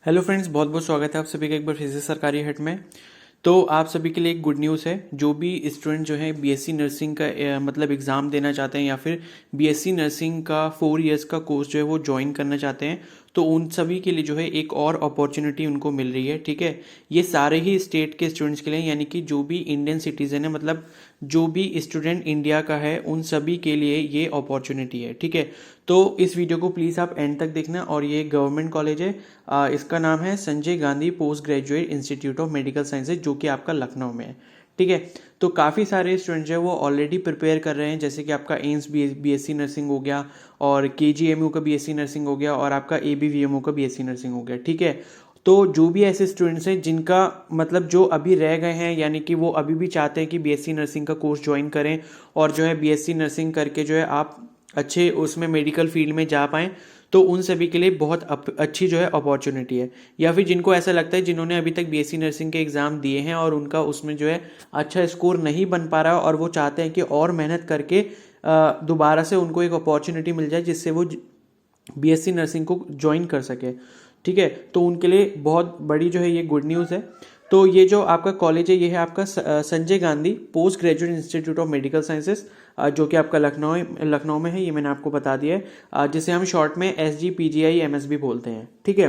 Hello friends, बहुत बहुत स्वागत है आप सभी का एक बार फिर से सरकारी हट में। तो आप सभी के लिए एक गुड न्यूज़ है। जो भी स्टूडेंट जो है बीएससी नर्सिंग का मतलब एग्ज़ाम देना चाहते हैं या फिर बीएससी नर्सिंग का 4 इयर्स का कोर्स जो है वो ज्वाइन करना चाहते हैं, तो उन सभी के लिए जो है एक और अपॉर्चुनिटी उनको मिल रही है। ठीक है, ये सारे ही स्टेट के स्टूडेंट्स के लिए, यानी कि जो भी इंडियन सिटीज़न है, मतलब जो भी स्टूडेंट इंडिया का है, उन सभी के लिए ये अपॉर्चुनिटी है। ठीक है, तो इस वीडियो को प्लीज़ आप एंड तक देखना। और ये गवर्नमेंट कॉलेज है, इसका नाम है Sanjay Gandhi post graduate institute of medical sciences, जो कि आपका लखनऊ में है। ठीक है, तो काफ़ी सारे स्टूडेंट्स जो है वो ऑलरेडी प्रिपेयर कर रहे हैं, जैसे कि आपका एम्स बीएससी नर्सिंग हो गया, और केजीएमयू का बीएससी नर्सिंग हो गया, और आपका एबीवीएमओ का बीएससी नर्सिंग हो गया। ठीक है, तो जो भी ऐसे स्टूडेंट्स हैं जिनका मतलब जो अभी रह गए हैं, यानी कि वो अभी भी चाहते हैं कि बीएससी नर्सिंग का कोर्स ज्वाइन करें और जो है बीएससी नर्सिंग करके जो है आप अच्छे उसमें मेडिकल फील्ड में जा पाएँ, तो उन सभी के लिए बहुत अच्छी जो है अपॉर्चुनिटी है। या फिर जिनको ऐसा लगता है, जिन्होंने अभी तक बीएससी नर्सिंग के एग्ज़ाम दिए हैं और उनका उसमें जो है अच्छा स्कोर नहीं बन पा रहा, और वो चाहते हैं कि और मेहनत करके दोबारा से उनको एक अपॉर्चुनिटी मिल जाए जिससे वो बीएससी नर्सिंग को ज्वाइन कर सके। ठीक है, तो उनके लिए बहुत बड़ी जो है ये गुड न्यूज़ है। तो ये जो आपका कॉलेज है, ये है आपका Sanjay Gandhi post graduate institute of medical sciences, जो कि आपका लखनऊ में है। ये मैंने आपको बता दिया है, जिसे हम शॉर्ट में SGPGI-MS भी बोलते हैं। ठीक है,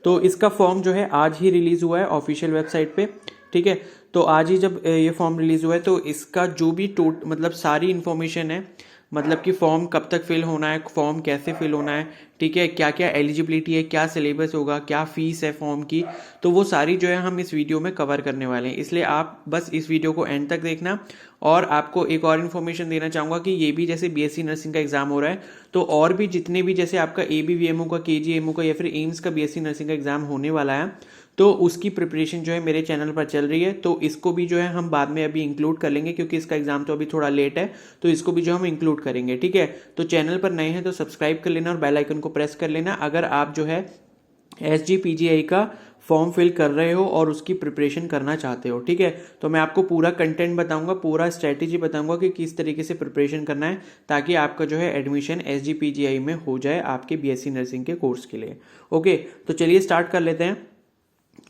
तो इसका फॉर्म जो है आज ही रिलीज़ हुआ है ऑफिशियल वेबसाइट पे। ठीक है, तो आज ही जब ये फॉर्म रिलीज़ हुआ है, तो इसका जो भी मतलब सारी इन्फॉर्मेशन है, मतलब कि फॉर्म कब तक फिल होना है, फॉर्म कैसे फिल होना है, ठीक है, क्या क्या एलिजिबिलिटी है, क्या सिलेबस होगा, क्या फीस है फॉर्म की, तो वो सारी जो है हम इस वीडियो में कवर करने वाले हैं। इसलिए आप बस इस वीडियो को एंड तक देखना। और आपको एक और इन्फॉर्मेशन देना चाहूँगा कि ये भी जैसे बीएससी नर्सिंग का एग्जाम हो रहा है, तो और भी जितने भी जैसे आपका एबीवीएमओ का, केजीएमओ का या फिर एम्स का बीएससी नर्सिंग का एग्जाम होने वाला है, तो उसकी प्रिपरेशन जो है मेरे चैनल पर चल रही है। तो इसको भी जो है हम बाद में अभी इंक्लूड कर लेंगे, क्योंकि इसका एग्जाम तो अभी थोड़ा लेट है, तो इसको भी जो हम इंक्लूड करेंगे। ठीक है, तो चैनल पर नए हैं तो सब्सक्राइब कर लेना और बेल आइकन को प्रेस कर लेना अगर आप जो है SGPGI का फॉर्म फिल कर रहे हो और उसकी प्रिपरेशन करना चाहते हो। ठीक है, तो मैं आपको पूरा कंटेंट बताऊंगा, पूरा स्ट्रेटेजी बताऊंगा कि किस तरीके से प्रिपरेशन करना है, ताकि आपका जो है एडमिशन SGPGI में हो जाए आपके बीएससी नर्सिंग के कोर्स के लिए। ओके, तो चलिए स्टार्ट कर लेते हैं।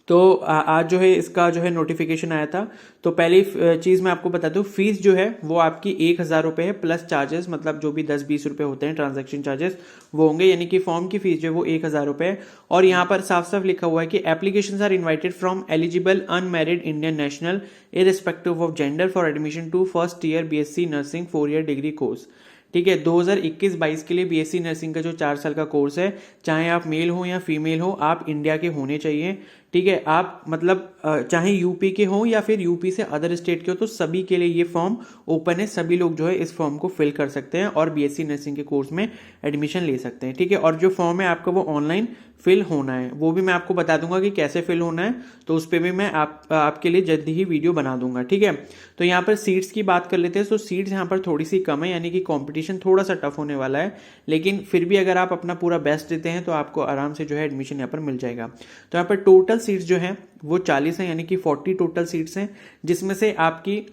तो आज जो है इसका जो है नोटिफिकेशन आया था। तो पहली चीज़ मैं आपको बता दूं, फीस जो है वो आपकी 1,000 रुपये है, प्लस चार्जेस, मतलब जो भी 10-20 रुपये होते हैं ट्रांजैक्शन चार्जेस, वो होंगे। यानी कि फॉर्म की फीस जो है वो 1,000 रुपये है। और यहाँ पर साफ साफ लिखा हुआ है कि applications are invited from eligible unmarried Indian national irrespective of gender for admission to first year BSc nursing 4 year degree course. ठीक है, 2021-22 के लिए बीएससी नर्सिंग का जो 4 साल का कोर्स है, चाहे आप मेल हो या फीमेल हो, आप इंडिया के होने चाहिए। ठीक है, आप मतलब चाहे यूपी के हो या फिर यूपी से अदर स्टेट के हो, तो सभी के लिए ये फॉर्म ओपन है। सभी लोग जो है इस फॉर्म को फिल कर सकते हैं और बीएससी नर्सिंग के कोर्स में एडमिशन ले सकते हैं। ठीक है, और जो फॉर्म है आपका वो ऑनलाइन फिल होना है, वो भी मैं आपको बता दूंगा कि कैसे फिल होना है, तो उस पर भी मैं आपके लिए जल्दी ही वीडियो बना दूंगा। ठीक है, तो यहाँ पर सीट्स की बात कर लेते हैं। तो सीट्स यहाँ पर थोड़ी सी कम है, यानी कि कंपटीशन थोड़ा सा टफ होने वाला है, लेकिन फिर भी अगर आप अपना पूरा बेस्ट देते हैं तो आपको आराम से जो है एडमिशन यहाँ पर मिल जाएगा। तो यहाँ पर टोटल सीट्स जो है वो 40 हैं, यानी कि 40 टोटल सीट्स हैं, जिसमें से आपकी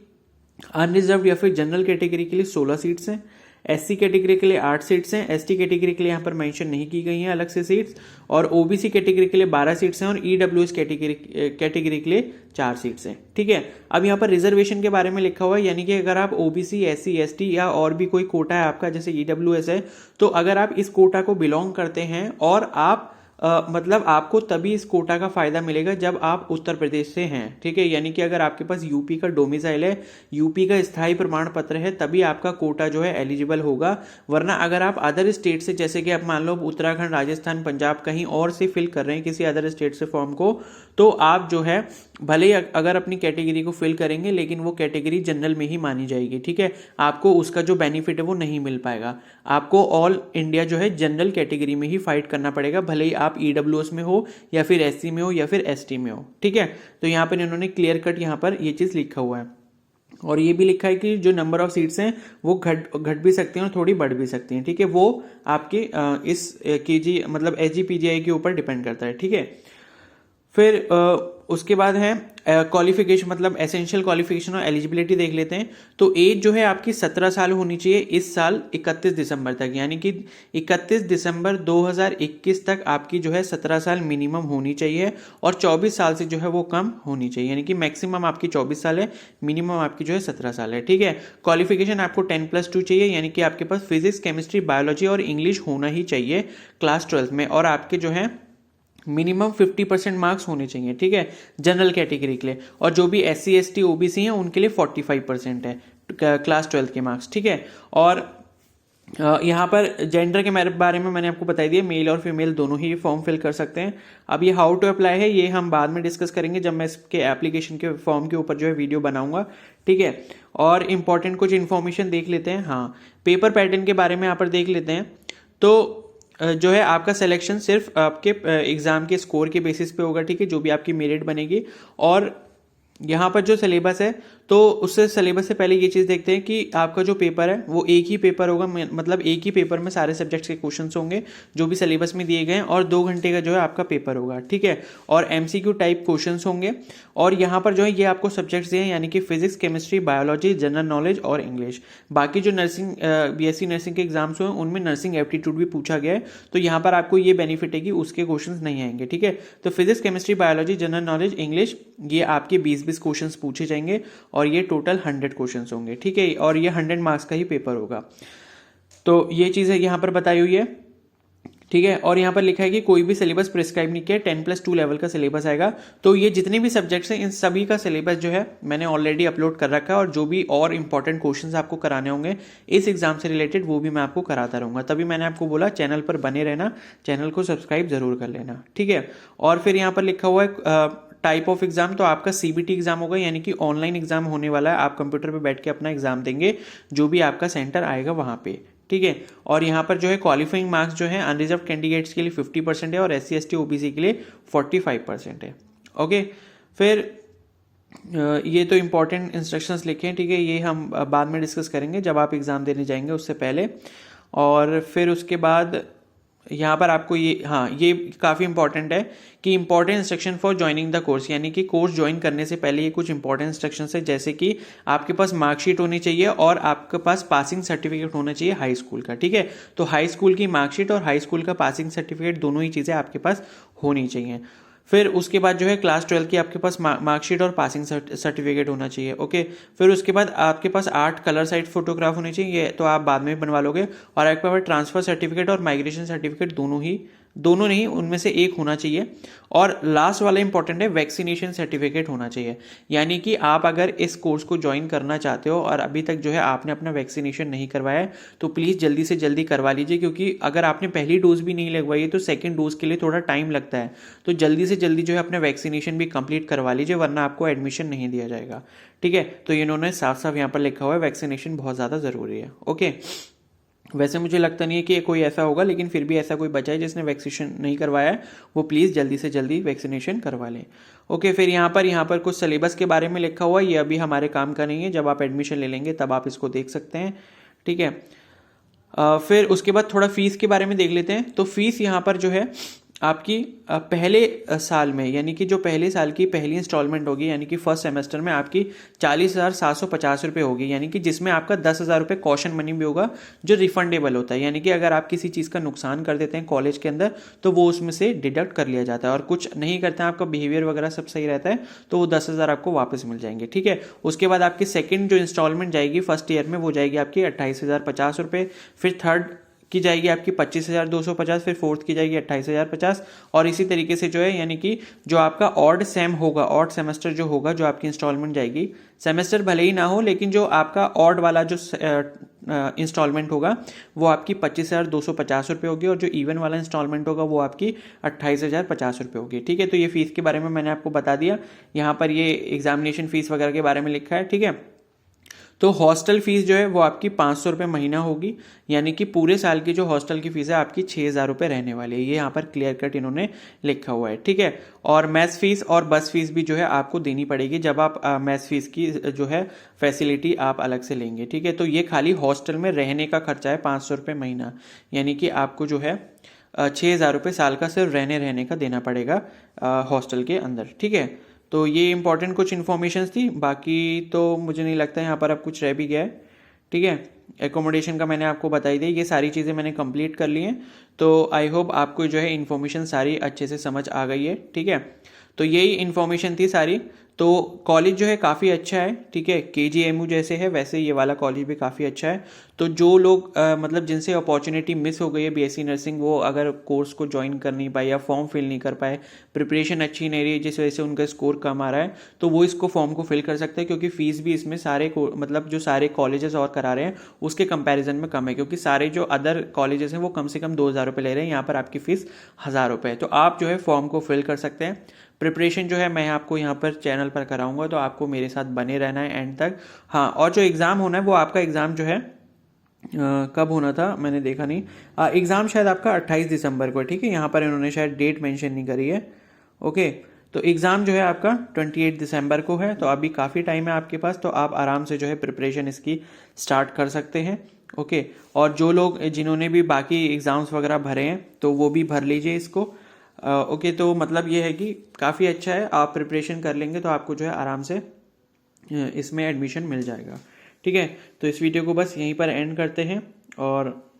अनरिजर्व या फिर जनरल कैटेगरी के लिए 16 सीट्स हैं, SC कैटेगरी के लिए 8 सीट्स हैं, ST कैटेगरी के लिए यहाँ पर मेंशन नहीं की गई हैं अलग से सीट्स, और OBC कैटेगरी के लिए 12 सीट्स हैं, और EWS कैटेगरी के लिए 4 सीट्स हैं। ठीक है, अब यहाँ पर रिजर्वेशन के बारे में लिखा हुआ है, यानी कि अगर आप OBC, SC, ST या और भी कोई कोटा है आपका, जैसे EWS है, तो अगर आप इस कोटा को बिलोंग करते हैं और आप मतलब आपको तभी इस कोटा का फायदा मिलेगा जब आप उत्तर प्रदेश से हैं। ठीक है, यानी कि अगर आपके पास यूपी का डोमिसाइल है, यूपी का स्थायी प्रमाण पत्र है, तभी आपका कोटा जो है एलिजिबल होगा। वरना अगर आप अदर स्टेट से, जैसे कि आप मान लो उत्तराखंड, राजस्थान, पंजाब, कहीं और से फिल कर रहे हैं किसी अदर स्टेट से फॉर्म को, तो आप जो है भले ही अगर अपनी कैटेगरी को फिल करेंगे, लेकिन वो कैटेगरी जनरल में ही मानी जाएगी। ठीक है, आपको उसका जो बेनिफिट है वो नहीं मिल पाएगा। आपको ऑल इंडिया जो है जनरल कैटेगरी में ही फाइट करना पड़ेगा, भले ही आप EWS में हो या फिर SC में हो या फिर ST में हो। ठीक है, तो यहाँ पर इन्होंने क्लियर कट यहाँ पर ये चीज़ लिखा हुआ है, और ये भी लिखा है कि जो नंबर ऑफ सीट्स हैं वो घट भी सकती हैं और थोड़ी बढ़ भी सकती हैं। ठीक है, वो आपके इस मतलब SGPGI के ऊपर डिपेंड करता है। ठीक है, फिर उसके बाद है क्वालिफिकेशन, मतलब एसेंशियल क्वालिफिकेशन और एलिजिबिलिटी देख लेते हैं। तो एज जो है आपकी 17 साल होनी चाहिए इस साल 31 दिसंबर तक, यानी कि 31 दिसंबर 2021 तक आपकी जो है 17 साल मिनिमम होनी चाहिए, और 24 साल से जो है वो कम होनी चाहिए, यानी कि मैक्सिमम आपकी 24 साल है, मिनिमम आपकी जो है 17 साल है। ठीक है, क्वालिफिकेशन आपको 10+2 चाहिए, यानी कि आपके पास फिजिक्स, केमिस्ट्री, बायोलॉजी और इंग्लिश होना ही चाहिए क्लास 12 में, और आपके जो है मिनिमम 50% मार्क्स होने चाहिए। ठीक है, जनरल कैटेगरी के लिए, और जो भी SC ST OBC हैं उनके लिए 45% है क्लास 12 के मार्क्स। ठीक है, और यहाँ पर जेंडर के बारे में मैंने आपको बता दिया, मेल और फीमेल दोनों ही फॉर्म फिल कर सकते हैं। अब ये हाउ टू अप्लाई है, ये हम बाद में डिस्कस करेंगे जब मैं इसके एप्लीकेशन के फॉर्म के ऊपर जो है वीडियो बनाऊंगा। ठीक है, और इम्पॉर्टेंट कुछ इन्फॉर्मेशन देख लेते हैं। हाँ, पेपर पैटर्न के बारे में यहाँ पर देख लेते हैं। तो जो है आपका सिलेक्शन सिर्फ आपके एग्ज़ाम के स्कोर के बेसिस पे होगा। ठीक है, जो भी आपकी मेरिट बनेगी, और यहाँ पर जो सिलेबस है, तो उससे सिलेबस से पहले ये चीज़ देखते हैं कि आपका जो पेपर है वो एक ही पेपर होगा, मतलब एक ही पेपर में सारे सब्जेक्ट्स के क्वेश्चंस होंगे जो भी सिलेबस में दिए गए हैं, और 2 घंटे का जो है आपका पेपर होगा। ठीक है, और MCQ टाइप क्वेश्चंस होंगे, और यहाँ पर जो है ये आपको सब्जेक्ट्स दिए हैं, यानी कि physics, chemistry, biology, general knowledge और इंग्लिश। बाकी जो नर्सिंग BSc नर्सिंग के एग्जाम्स हुए उनमें नर्सिंग एप्टीट्यूड भी पूछा गया है, तो यहाँ पर आपको ये बेनिफिट है कि उसके क्वेश्चन नहीं आएंगे। ठीक है, तो physics, chemistry, biology, general knowledge, English, ये आपके 20-20 क्वेश्चन पूछे जाएंगे, और ये टोटल 100 क्वेश्चन होंगे। ठीक है, और ये 100 मार्क्स का ही पेपर होगा। तो ये चीज़ है यहाँ पर बताई हुई है। ठीक है, और यहाँ पर लिखा है कि कोई भी सिलेबस प्रिस्क्राइब नहीं किया, 10+2 लेवल का सिलेबस आएगा। तो ये जितने भी सब्जेक्ट्स हैं इन सभी का सिलेबस जो है मैंने ऑलरेडी अपलोड कर रखा है, और जो भी और इंपॉर्टेंट क्वेश्चंस आपको कराने होंगे इस एग्जाम से रिलेटेड वो भी मैं आपको कराता रहूँगा। तभी मैंने आपको बोला चैनल पर बने रहना, चैनल को सब्सक्राइब जरूर कर लेना। ठीक है, और फिर यहाँ पर लिखा हुआ है टाइप ऑफ एग्जाम, तो आपका CBT एग्जाम होगा, यानी कि ऑनलाइन एग्जाम होने वाला है। आप कंप्यूटर पे बैठ के अपना एग्जाम देंगे, जो भी आपका सेंटर आएगा वहाँ पे। ठीक है, और यहाँ पर जो है क्वालिफाइंग मार्क्स जो है अनरिजर्व कैंडिडेट्स के लिए 50% है, और SC ST OBC के लिए 45% है। ओके, फिर ये तो इंपॉर्टेंट इंस्ट्रक्शंस लिखे हैं। ठीक है, ये हम बाद में डिस्कस करेंगे जब आप एग्ज़ाम देने जाएंगे उससे पहले। और फिर उसके बाद यहाँ पर आपको ये, हाँ, ये काफ़ी इंपॉर्टेंट है कि important instruction for joining the course, यानी कि कोर्स ज्वाइन करने से पहले ये कुछ इंपॉर्टेंट इंस्ट्रक्शन है, जैसे कि आपके पास मार्कशीट होनी चाहिए, और आपके पास पासिंग सर्टिफिकेट होना चाहिए हाई स्कूल का। ठीक है, तो हाई स्कूल की मार्कशीट और हाई स्कूल का पासिंग सर्टिफिकेट दोनों ही चीज़ें आपके पास होनी चाहिए। फिर उसके बाद जो है क्लास 12 की आपके पास मार्कशीट और पासिंग सर्टिफिकेट होना चाहिए। ओके, फिर उसके बाद आपके पास 8 कलर साइड फोटोग्राफ होने चाहिए, तो आप बाद में बनवा लोगे, और आपके पास ट्रांसफर सर्टिफिकेट और माइग्रेशन सर्टिफिकेट दोनों नहीं, उनमें से एक होना चाहिए। और लास्ट वाला इंपॉर्टेंट है, वैक्सीनेशन सर्टिफिकेट होना चाहिए, यानी कि आप अगर इस कोर्स को ज्वाइन करना चाहते हो और अभी तक जो है आपने अपना वैक्सीनेशन नहीं करवाया है, तो प्लीज़ जल्दी से जल्दी करवा लीजिए, क्योंकि अगर आपने पहली डोज भी नहीं लगवाई है तो सेकेंड डोज के लिए थोड़ा टाइम लगता है। तो जल्दी से जल्दी जो है अपना वैक्सीनेशन भी कंप्लीट करवा लीजिए, वरना आपको एडमिशन नहीं दिया जाएगा। ठीक है, तो इन्होंने साफ साफ यहाँ पर लिखा हुआ है वैक्सीनेशन बहुत ज़्यादा ज़रूरी है। ओके, वैसे मुझे लगता नहीं है कि कोई ऐसा होगा, लेकिन फिर भी ऐसा कोई बचा है जिसने वैक्सीनेशन नहीं करवाया है, वो प्लीज़ जल्दी से जल्दी वैक्सीनेशन करवा लें। ओके, फिर यहाँ पर कुछ सिलेबस के बारे में लिखा हुआ है, ये अभी हमारे काम का नहीं है, जब आप एडमिशन ले लेंगे तब आप इसको देख सकते हैं। ठीक है, फिर उसके बाद थोड़ा फीस के बारे में देख लेते हैं। तो फीस यहाँ पर जो है आपकी पहले साल में, यानी कि जो पहले साल की पहली इंस्टॉलमेंट होगी, यानी कि फर्स्ट सेमेस्टर में आपकी 40,750 रुपये होगी, यानी कि जिसमें आपका 10,000 रुपये कॉशन मनी भी होगा जो रिफंडेबल होता है, यानी कि अगर आप किसी चीज़ का नुकसान कर देते हैं कॉलेज के अंदर तो वो उसमें से डिडक्ट कर लिया जाता है, और कुछ नहीं करते हैं, आपका बिहेवियर वगैरह सब सही रहता है, तो वो 10,000 आपको वापस मिल जाएंगे। ठीक है, उसके बाद आपकी सेकेंड जो इंस्टॉलमेंट जाएगी फर्स्ट ईयर में, वो जाएगी आपकी 28,050 रुपये, फिर थर्ड की जाएगी आपकी 25,250, फिर फोर्थ की जाएगी 28,050, और इसी तरीके से जो है, यानी कि जो आपका ऑड सेम होगा, ऑड सेमेस्टर जो होगा, जो आपकी इंस्टॉलमेंट जाएगी, सेमेस्टर भले ही ना हो, लेकिन जो आपका ऑड वाला जो इंस्टॉलमेंट होगा वो आपकी 25,250 रुपये होगी, और जो इवन वाला इंस्टॉलमेंट होगा वो आपकी 28,050 रुपये होगी। ठीक है, तो ये फीस के बारे में मैंने आपको बता दिया। यहाँ पर ये एग्जामिनेशन फीस वगैरह के बारे में लिखा है। ठीक है, तो हॉस्टल फीस जो है वो आपकी 500 रुपये महीना होगी, यानी कि पूरे साल की जो हॉस्टल की फीस है आपकी 6,000 रुपये रहने वाली है, ये यहाँ पर क्लियर कट इन्होंने लिखा हुआ है। ठीक है, और मैथ्स फीस और बस फीस भी जो है आपको देनी पड़ेगी, जब आप मैथ्स फीस की जो है फैसिलिटी आप अलग से लेंगे। ठीक है, तो ये खाली हॉस्टल में रहने का खर्चा है 500 रुपये महीना, यानी कि आपको जो है 6,000 रुपये साल का सिर्फ रहने का देना पड़ेगा हॉस्टल के अंदर। ठीक है, तो ये इंपॉर्टेंट कुछ इन्फॉर्मेशन थी, बाकी तो मुझे नहीं लगता यहाँ पर अब कुछ रह भी गया है। ठीक है, एकोमोडेशन का मैंने आपको बताई दी, ये सारी चीज़ें मैंने कंप्लीट कर ली हैं। तो आई होप आपको जो है इन्फॉर्मेशन सारी अच्छे से समझ आ गई है। ठीक है, तो यही इन्फॉर्मेशन थी सारी। तो कॉलेज जो है काफ़ी अच्छा है। ठीक है, KGMU जैसे है वैसे ये वाला कॉलेज भी काफ़ी अच्छा है। तो जो लोग मतलब जिनसे अपॉर्चुनिटी मिस हो गई है BSc नर्सिंग, वो अगर कोर्स को ज्वाइन कर नहीं पाए या फॉर्म फिल नहीं कर पाए, प्रिपरेशन अच्छी नहीं रही जिस वजह से उनका स्कोर कम आ रहा है, तो वो इसको फॉर्म को फिल कर सकते हैं, क्योंकि फीस भी इसमें सारे मतलब जो सारे कॉलेजेस और करा रहे हैं उसके कंपैरिजन में कम है, क्योंकि सारे जो अदर कॉलेजेस हैं वो कम से कम 2,000 रुपये ले रहे हैं, यहाँ पर आपकी फ़ीस 1,000 रुपये है। तो आप जो है फॉर्म को फिल कर सकते हैं। प्रिपरेशन जो है मैं आपको यहाँ पर चैनल पर कराऊंगा, तो आपको मेरे साथ बने रहना है एंड तक। हाँ, और जो एग्ज़ाम होना है वो आपका एग्ज़ाम जो है कब होना था मैंने देखा नहीं। एग्ज़ाम शायद आपका 28 दिसंबर को है। ठीक है, यहाँ पर इन्होंने शायद डेट मेंशन नहीं करी है। ओके, तो एग्ज़ाम जो है आपका 28 दिसंबर को है, तो अभी काफ़ी टाइम है आपके पास, तो आप आराम से जो है प्रिपरेशन इसकी स्टार्ट कर सकते हैं। ओके, और जो लोग जिन्होंने भी बाकी एग्ज़ाम्स वगैरह भरे हैं तो वो भी भर लीजिए इसको। ओके, तो मतलब ये है कि काफ़ी अच्छा है, आप प्रिपरेशन कर लेंगे तो आपको जो है आराम से इसमें एडमिशन मिल जाएगा। ठीक है, तो इस वीडियो को बस यहीं पर एंड करते हैं, और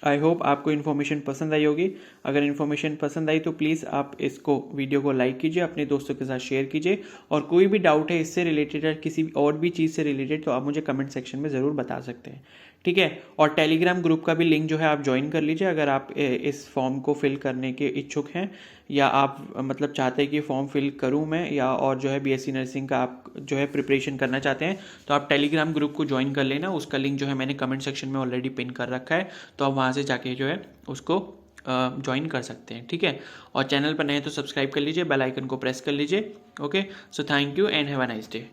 आई होप आपको इन्फॉर्मेशन पसंद आई होगी। अगर इन्फॉर्मेशन पसंद आई तो प्लीज़ आप इसको वीडियो को लाइक कीजिए, अपने दोस्तों के साथ शेयर कीजिए, और कोई भी डाउट है इससे रिलेटेड या किसी और भी चीज़ से रिलेटेड तो आप मुझे कमेंट सेक्शन में ज़रूर बता सकते हैं। ठीक है, और टेलीग्राम ग्रुप का भी लिंक जो है आप ज्वाइन कर लीजिए, अगर आप इस फॉर्म को फिल करने के इच्छुक हैं, या आप मतलब चाहते हैं कि फॉर्म फिल करूं मैं, या और जो है BSc नर्सिंग का आप जो है प्रिपरेशन करना चाहते हैं, तो आप टेलीग्राम ग्रुप को ज्वाइन कर लेना। उसका लिंक जो है मैंने कमेंट सेक्शन में ऑलरेडी पिन कर रखा है, तो आप वहाँ से जाके जो है उसको ज्वाइन कर सकते हैं। ठीक है, और चैनल पर नए तो सब्सक्राइब कर लीजिए, बेल आइकन को प्रेस कर लीजिए। Okay, so thank you and have a nice day.